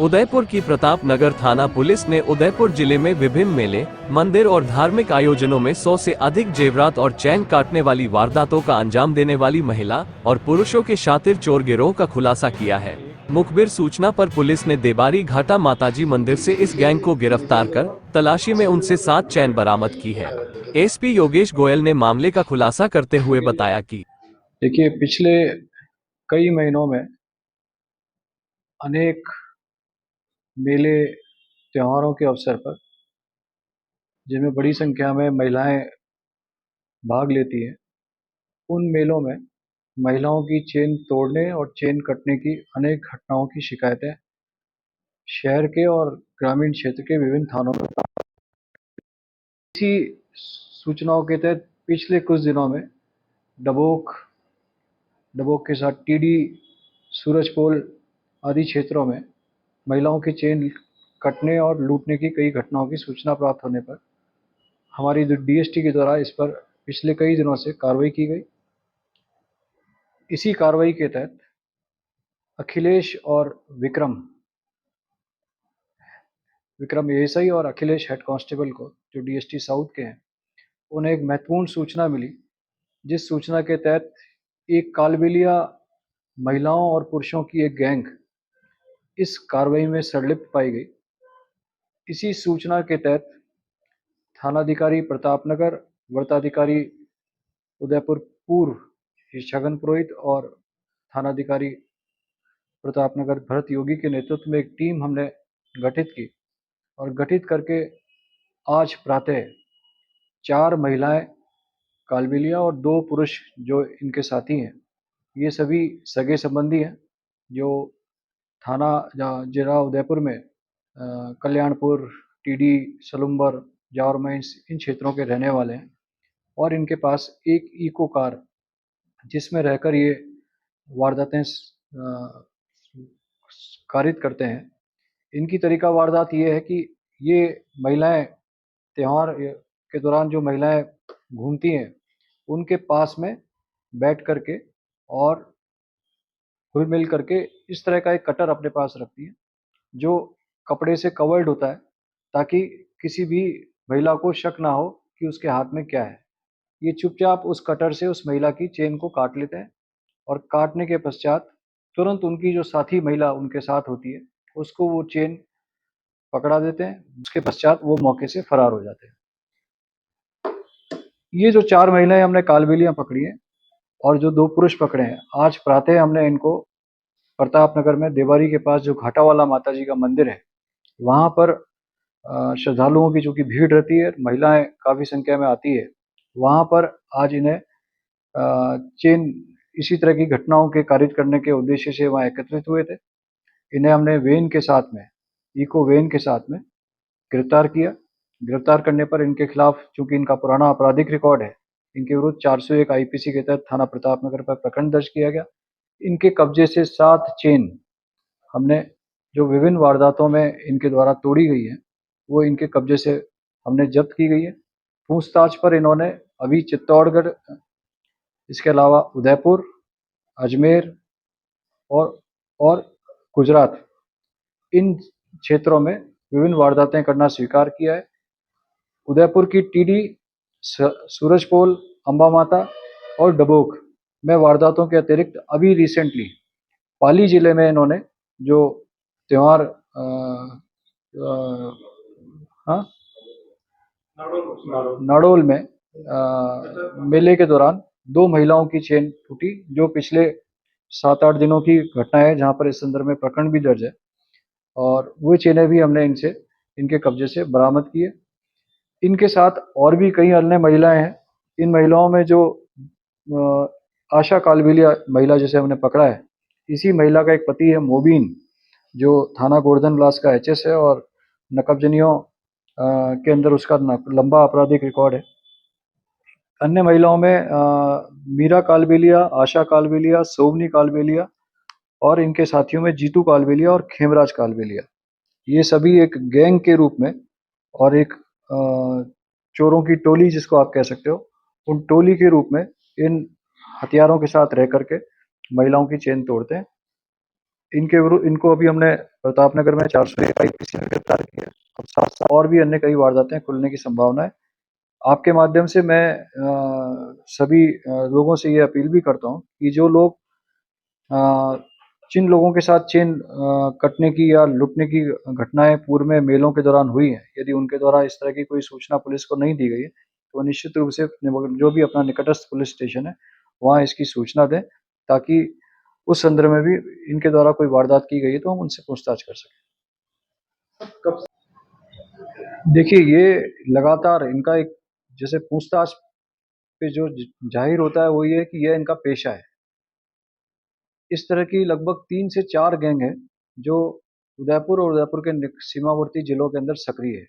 उदयपुर की प्रताप नगर थाना पुलिस ने उदयपुर जिले में विभिन्न मेले, मंदिर और धार्मिक आयोजनों में 100 से अधिक जेवरात और चैन काटने वाली वारदातों का अंजाम देने वाली महिला और पुरुषों के शातिर चोर गिरोह का खुलासा किया है। मुखबिर सूचना पर पुलिस ने देबारी घाटा माताजी मंदिर से इस गैंग को गिरफ्तार कर तलाशी में उनसे 7 चैन बरामद की है। एसपी योगेश गोयल ने मामले का खुलासा करते हुए बताया कि देखिए, पिछले कई महीनों में अनेक मेले त्योहारों के अवसर पर जिनमें बड़ी संख्या में महिलाएं भाग लेती हैं, उन मेलों में महिलाओं की चेन तोड़ने और चेन कटने की अनेक घटनाओं की शिकायतें शहर के और ग्रामीण क्षेत्र के विभिन्न थानों में। इसी सूचनाओं के तहत पिछले कुछ दिनों में डबोक के साथ टीडी, सूरजपोल आदि क्षेत्रों में महिलाओं की चेन कटने और लूटने की कई घटनाओं की सूचना प्राप्त होने पर हमारी जो डीएसटी के द्वारा इस पर पिछले कई दिनों से कार्रवाई की गई। इसी कार्रवाई के तहत अखिलेश और विक्रम एएसआई और अखिलेश हेड कांस्टेबल को, जो डीएसटी साउथ के हैं, उन्हें एक महत्वपूर्ण सूचना मिली, जिस सूचना के तहत एक कालबेलिया महिलाओं और पुरुषों की एक गैंग इस कार्रवाई में संलिप्त पाई गई। इसी सूचना के तहत थानाधिकारी प्रतापनगर, व्रताधिकारी उदयपुर पूर्व छगन पुरोहित और थानाधिकारी प्रतापनगर भरत योगी के नेतृत्व में एक टीम हमने गठित की और गठित करके आज प्रातः 4 महिलाएं कालबेलिया और 2 पुरुष जो इनके साथी हैं, ये सभी सगे संबंधी हैं, जो थाना जिला उदयपुर में कल्याणपुर, टीडी, सलुम्बर, जावर माइंस इन क्षेत्रों के रहने वाले हैं और इनके पास एक इको कार जिसमें रहकर ये वारदातें कारित करते हैं। इनकी तरीका वारदात ये है कि ये महिलाएं त्योहार के दौरान जो महिलाएं घूमती हैं, उनके पास में बैठ करके और घुल मिल करके इस तरह का एक कटर अपने पास रखती हैं, जो कपड़े से कवर्ड होता है, ताकि किसी भी महिला को शक ना हो कि उसके हाथ में क्या है। ये चुपचाप उस कटर से उस महिला की चेन को काट लेते हैं और काटने के पश्चात तुरंत उनकी जो साथी महिला उनके साथ होती है, उसको वो चेन पकड़ा देते हैं। उसके पश्चात वो मौके से फरार हो जाते हैं। ये जो 4 महिलाएं हमने कालबेलियां पकड़ी हैं और जो 2 पुरुष पकड़े हैं, आज प्रातः हमने इनको प्रतापनगर में देवारी के पास जो घाटा वाला माता जी का मंदिर है, वहाँ पर श्रद्धालुओं की चूंकि भीड़ रहती है, महिलाएं काफ़ी संख्या में आती है, वहाँ पर आज इन्हें चेन इसी तरह की घटनाओं के कारित करने के उद्देश्य से वहाँ एकत्रित हुए थे। इन्हें हमने वैन के साथ में, इको वैन के साथ में गिरफ्तार किया। गिरफ्तार करने पर इनके खिलाफ, चूंकि इनका पुराना आपराधिक रिकॉर्ड है, इनके विरुद्ध 401 आईपीसी के तहत थाना प्रतापनगर पर प्रकरण दर्ज किया गया। इनके कब्जे से 7 चेन हमने, जो विभिन्न वारदातों में इनके द्वारा तोड़ी गई है, वो इनके कब्जे से हमने जब्त की गई है। पूछताछ पर इन्होंने अभी चित्तौड़गढ़, इसके अलावा उदयपुर, अजमेर और गुजरात, इन क्षेत्रों में विभिन्न वारदातें करना स्वीकार किया है। उदयपुर की टीडी, सूरजपोल, अंबा माता और डबोक में वारदातों के अतिरिक्त अभी रिसेंटली पाली जिले में इन्होंने जो त्योहार नाडोल में मेले के दौरान 2 महिलाओं की चेन टूटी, जो पिछले 7-8 दिनों की घटना है, जहां पर इस संदर्भ में प्रकरण भी दर्ज है और वो चेनें भी हमने इनके कब्जे से बरामद की है। इनके साथ और भी कई अन्य महिलाएं हैं। इन महिलाओं में जो आशा कालबेलिया महिला जिसे हमने पकड़ा है, इसी महिला का एक पति है मोबीन, जो थाना गोवर्धन विलास का एचएस है और नकबजनियों के अंदर उसका लंबा आपराधिक रिकॉर्ड है। अन्य महिलाओं में मीरा कालबेलिया, आशा कालबेलिया, सोवनी कालबेलिया और इनके साथियों में जीतू कालबेलिया और खेमराज कालबेलिया, ये सभी एक गैंग के रूप में और एक चोरों की टोली जिसको आप कह सकते हो, उन टोली के रूप में इन हथियारों के साथ रह करके महिलाओं की चेन तोड़ते हैं। इनको अभी हमने प्रतापनगर में 401 आईपीसी में गिरफ्तार किया। अब साथ साथ और भी अन्य कई वारदातें खुलने की संभावना है। आपके माध्यम से मैं सभी लोगों से ये अपील भी करता हूँ कि जो लोग अ, जिन लोगों के साथ चेन कटने की या लूटने की घटनाएँ पूर्व में मेलों के दौरान हुई हैं, यदि उनके द्वारा इस तरह की कोई सूचना पुलिस को नहीं दी गई है, तो निश्चित रूप से जो भी अपना निकटस्थ पुलिस स्टेशन है, वहाँ इसकी सूचना दें, ताकि उस संदर्भ में भी इनके द्वारा कोई वारदात की गई है, तो हम उनसे पूछताछ कर सकें। देखिए, ये लगातार इनका एक जैसे पूछताछ पे जो ज़ाहिर होता है, वो ये है कि यह इनका पेशा है। इस तरह की लगभग 3 से 4 गैंग हैं, जो उदयपुर और उदयपुर के सीमावर्ती जिलों के अंदर सक्रिय है।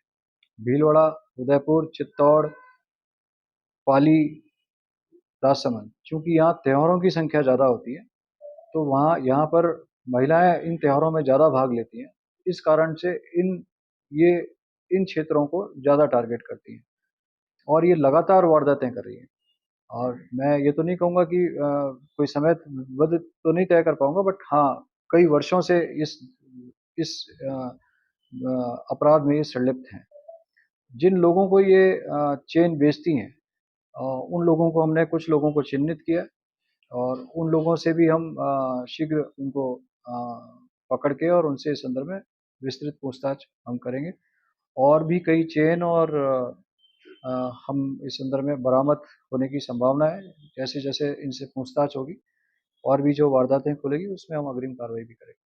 भीलवाड़ा, उदयपुर, चित्तौड़, पाली, राजसमंद। चूँकि यहाँ त्योहारों की संख्या ज़्यादा होती है, तो वहाँ यहाँ पर महिलाएँ इन त्योहारों में ज़्यादा भाग लेती हैं। इस कारण से ये इन क्षेत्रों को ज़्यादा टारगेट करती हैं और ये लगातार वारदातें कर रही हैं। और मैं ये तो नहीं कहूँगा कि कोई समय बद्ध तो नहीं तय कर पाऊँगा, बट हाँ, कई वर्षों से इस अपराध में ये संलिप्त हैं। जिन लोगों को ये चेन बेचती हैं, उन लोगों को हमने कुछ लोगों को चिन्हित किया और उन लोगों से भी हम शीघ्र उनको पकड़ के और उनसे इस संदर्भ में विस्तृत पूछताछ हम करेंगे। और भी कई चेन और हम इस संदर्भ में बरामद होने की संभावना है। जैसे-जैसे इनसे पूछताछ होगी और भी जो वारदातें खुलेगी, उसमें हम अग्रिम कार्रवाई भी करेंगे।